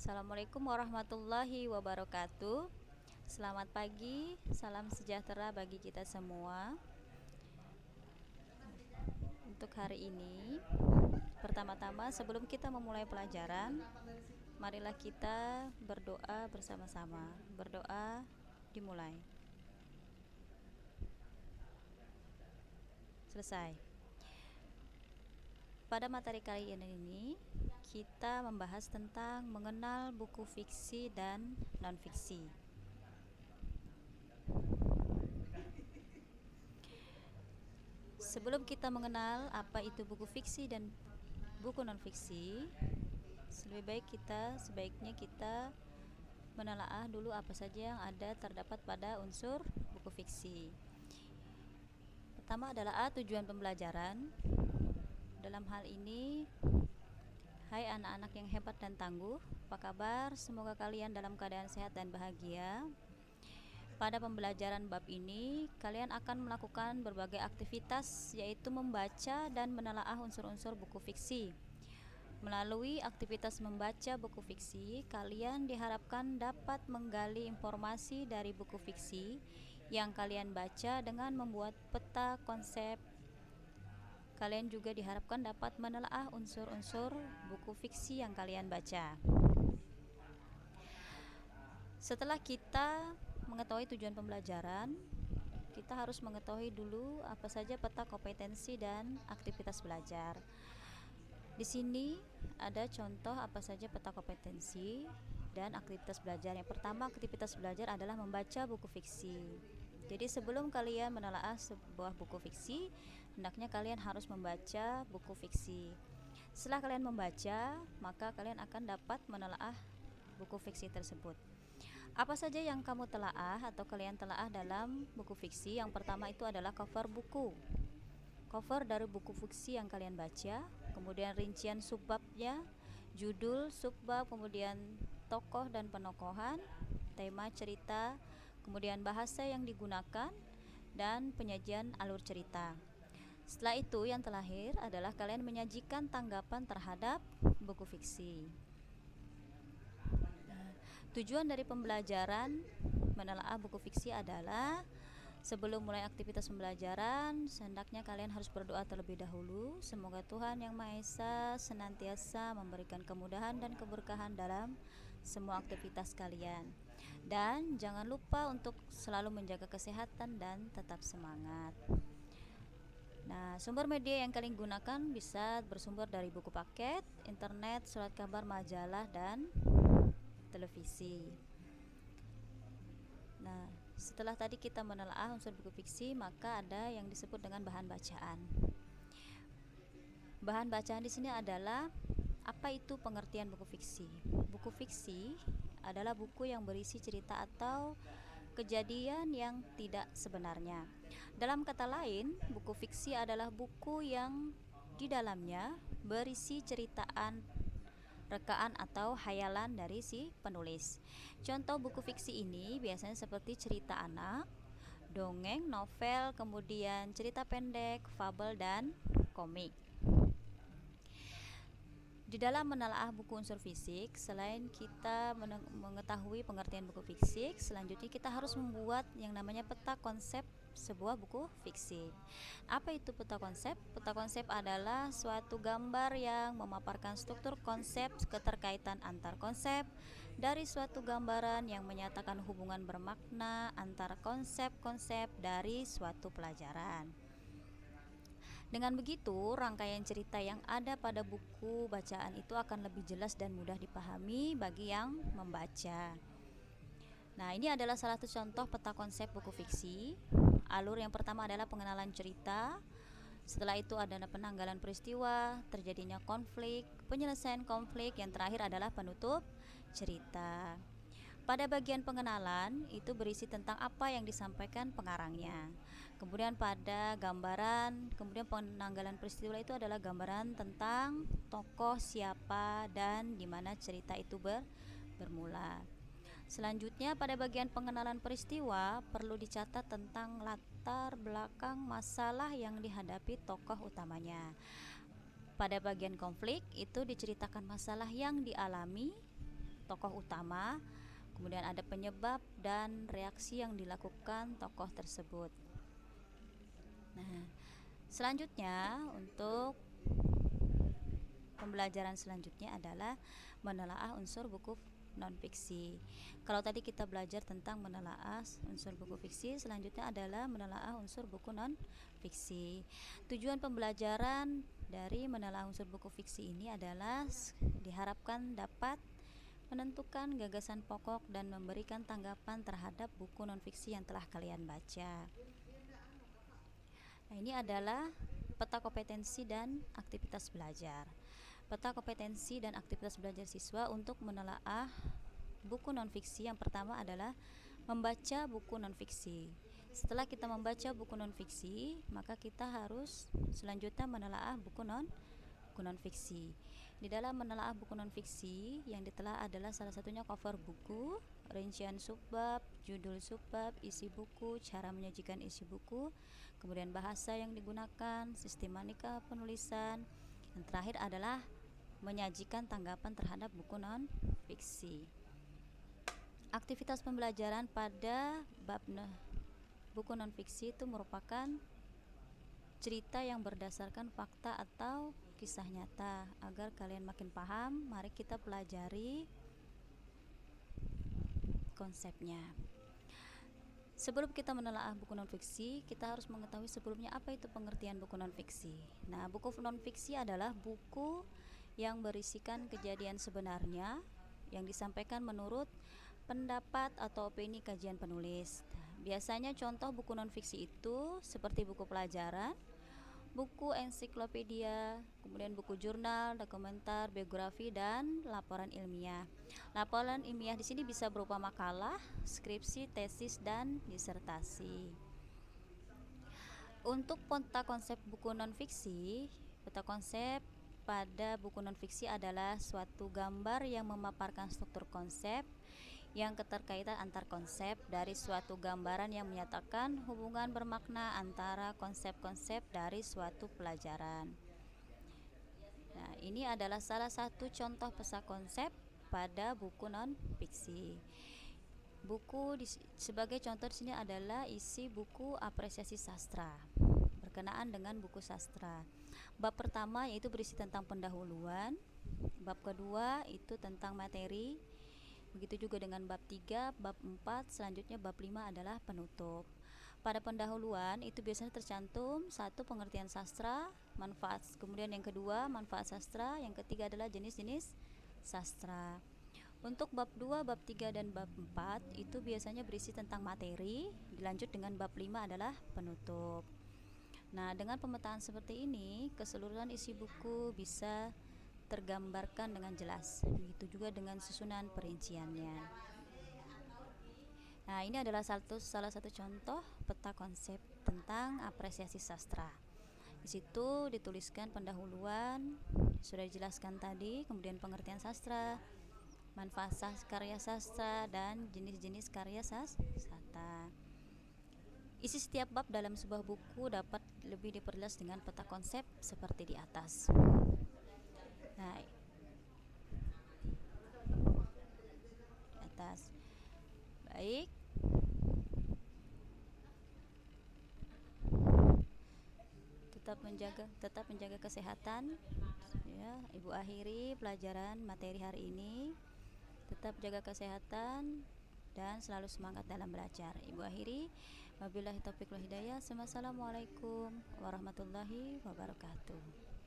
Assalamualaikum warahmatullahi wabarakatuh. Selamat pagi, salam sejahtera bagi kita semua. Untuk hari ini, pertama-tama sebelum kita memulai pelajaran, marilah kita berdoa bersama-sama. Berdoa dimulai. Selesai. Pada materi kali ini, kita membahas tentang mengenal buku fiksi dan non-fiksi. Sebelum kita mengenal apa itu buku fiksi dan buku non-fiksi, sebaiknya kita menelaah dulu apa saja yang terdapat pada unsur buku fiksi. Pertama adalah tujuan pembelajaran. Dalam hal ini, hai anak-anak yang hebat dan tangguh, apa kabar? Semoga kalian dalam keadaan sehat dan bahagia. Pada pembelajaran bab ini, kalian akan melakukan berbagai aktivitas, yaitu membaca dan menelaah unsur-unsur buku fiksi. Melalui aktivitas membaca buku fiksi, kalian diharapkan dapat menggali informasi dari buku fiksi yang kalian baca dengan membuat peta konsep. Kalian juga diharapkan dapat menelaah unsur-unsur buku fiksi yang kalian baca. Setelah kita mengetahui tujuan pembelajaran, kita harus mengetahui dulu apa saja peta kompetensi dan aktivitas belajar. Di sini ada contoh apa saja peta kompetensi dan aktivitas belajar. Yang pertama, aktivitas belajar adalah membaca buku fiksi. Jadi sebelum kalian menelaah sebuah buku fiksi, hendaknya kalian harus membaca buku fiksi. Setelah kalian membaca, maka kalian akan dapat menelaah buku fiksi tersebut. Apa saja yang kamu telaah atau kalian telaah dalam buku fiksi? Yang pertama itu adalah cover buku. Cover dari buku fiksi yang kalian baca, kemudian rincian subbabnya, judul, subbab, kemudian tokoh dan penokohan, tema cerita, kemudian bahasa yang digunakan, dan penyajian alur cerita. Setelah itu, yang terakhir adalah kalian menyajikan tanggapan terhadap buku fiksi. Tujuan dari pembelajaran menelaah buku fiksi adalah sebelum mulai aktivitas pembelajaran, hendaknya kalian harus berdoa terlebih dahulu. Semoga Tuhan Yang Maha Esa senantiasa memberikan kemudahan dan keberkahan dalam semua aktivitas kalian. Dan jangan lupa untuk selalu menjaga kesehatan dan tetap semangat. Nah, sumber media yang kalian gunakan bisa bersumber dari buku paket, internet, surat kabar, majalah, dan televisi. Nah, setelah tadi kita menelaah unsur buku fiksi, maka ada yang disebut dengan bahan bacaan. Bahan bacaan di sini adalah apa itu pengertian buku fiksi. Buku fiksi adalah buku yang berisi cerita atau kejadian yang tidak sebenarnya. Dalam kata lain, buku fiksi adalah buku yang di dalamnya berisi ceritaan, rekaan atau hayalan dari si penulis. Contoh buku fiksi ini biasanya seperti cerita anak, dongeng, novel, kemudian cerita pendek, fabel, dan komik. Di dalam menelaah buku unsur fisik, selain kita mengetahui pengertian buku fisik, selanjutnya kita harus membuat yang namanya peta konsep sebuah buku fiksi. Apa itu peta konsep? Peta konsep adalah suatu gambar yang memaparkan struktur konsep, keterkaitan antar konsep dari suatu gambaran yang menyatakan hubungan bermakna antara konsep-konsep dari suatu pelajaran. Dengan begitu, rangkaian cerita yang ada pada buku bacaan itu akan lebih jelas dan mudah dipahami bagi yang membaca. Nah, ini adalah salah satu contoh peta konsep buku fiksi. Alur yang pertama adalah pengenalan cerita. Setelah itu ada penanggalan peristiwa, terjadinya konflik, penyelesaian konflik, yang terakhir adalah penutup cerita. Pada bagian pengenalan itu berisi tentang apa yang disampaikan pengarangnya. Kemudian pada gambaran, kemudian penanggalan peristiwa itu adalah gambaran tentang tokoh siapa dan di mana cerita itu bermula. Selanjutnya pada bagian pengenalan peristiwa perlu dicatat tentang latar belakang masalah yang dihadapi tokoh utamanya. Pada bagian konflik itu diceritakan masalah yang dialami tokoh utama, kemudian ada penyebab dan reaksi yang dilakukan tokoh tersebut. Nah, selanjutnya untuk pembelajaran selanjutnya adalah menelaah unsur buku non-fiksi. Kalau tadi kita belajar tentang menelaah unsur buku fiksi, selanjutnya adalah menelaah unsur buku non-fiksi. Tujuan pembelajaran dari menelaah unsur buku fiksi ini adalah diharapkan dapat menentukan gagasan pokok dan memberikan tanggapan terhadap buku non-fiksi yang telah kalian baca. Nah, ini adalah peta kompetensi dan aktivitas belajar. Peta kompetensi dan aktivitas belajar siswa untuk menelaah buku non-fiksi. Yang pertama adalah membaca buku non-fiksi. Setelah kita membaca buku non-fiksi, maka kita harus selanjutnya menelaah buku non-fiksi. Di dalam menelaah buku non-fiksi, yang ditelaah adalah salah satunya cover buku, rincian subbab, judul subbab, isi buku, cara menyajikan isi buku, kemudian bahasa yang digunakan, sistematika penulisan. Yang terakhir adalah menyajikan tanggapan terhadap buku non-fiksi. Aktivitas pembelajaran pada bab buku non-fiksi itu merupakan cerita yang berdasarkan fakta atau kisah nyata. Agar kalian makin paham, mari kita pelajari konsepnya. Sebelum kita menelaah buku non-fiksi, kita harus mengetahui sebelumnya apa itu pengertian buku non-fiksi. Nah, buku non-fiksi adalah buku yang berisikan kejadian sebenarnya yang disampaikan menurut pendapat atau opini kajian penulis. Biasanya contoh buku non-fiksi itu seperti buku pelajaran, buku ensiklopedia, kemudian buku jurnal, dokumenter, biografi, dan laporan ilmiah. Laporan ilmiah di sini bisa berupa makalah, skripsi, tesis, dan disertasi. Untuk peta konsep buku non-fiksi, peta konsep pada buku non-fiksi adalah suatu gambar yang memaparkan struktur konsep yang keterkaitan antar konsep dari suatu gambaran yang menyatakan hubungan bermakna antara konsep-konsep dari suatu pelajaran. Nah, ini adalah salah satu contoh peta konsep pada buku non-fiksi. Buku sebagai contoh di sini adalah isi buku apresiasi sastra berkenaan dengan buku sastra. Bab pertama yaitu berisi tentang pendahuluan, bab kedua itu tentang materi, begitu juga dengan bab 3, bab 4, selanjutnya bab 5 adalah penutup. Pada pendahuluan itu biasanya tercantum satu pengertian sastra, manfaat, kemudian yang kedua manfaat sastra, yang ketiga adalah jenis-jenis sastra. Untuk bab 2, bab 3, dan bab 4 itu biasanya berisi tentang materi, dilanjut dengan bab 5 adalah penutup. Nah, dengan pemetaan seperti ini, keseluruhan isi buku bisa tergambarkan dengan jelas. Begitu juga dengan susunan perinciannya. Nah, ini adalah salah satu contoh peta konsep tentang apresiasi sastra. Di situ dituliskan pendahuluan, sudah dijelaskan tadi, kemudian pengertian sastra, manfaat karya sastra, dan jenis-jenis karya sastra. Isi setiap bab dalam sebuah buku dapat lebih diperjelas dengan peta konsep seperti di atas. Nah, di atas. Baik. Tetap menjaga kesehatan. Ya, Ibu akhiri pelajaran materi hari ini. Tetap jaga kesehatan dan selalu semangat dalam belajar. Ibu akhiri, wabillahi taufiq wal hidayah. Wassalamualaikum warahmatullahi wabarakatuh.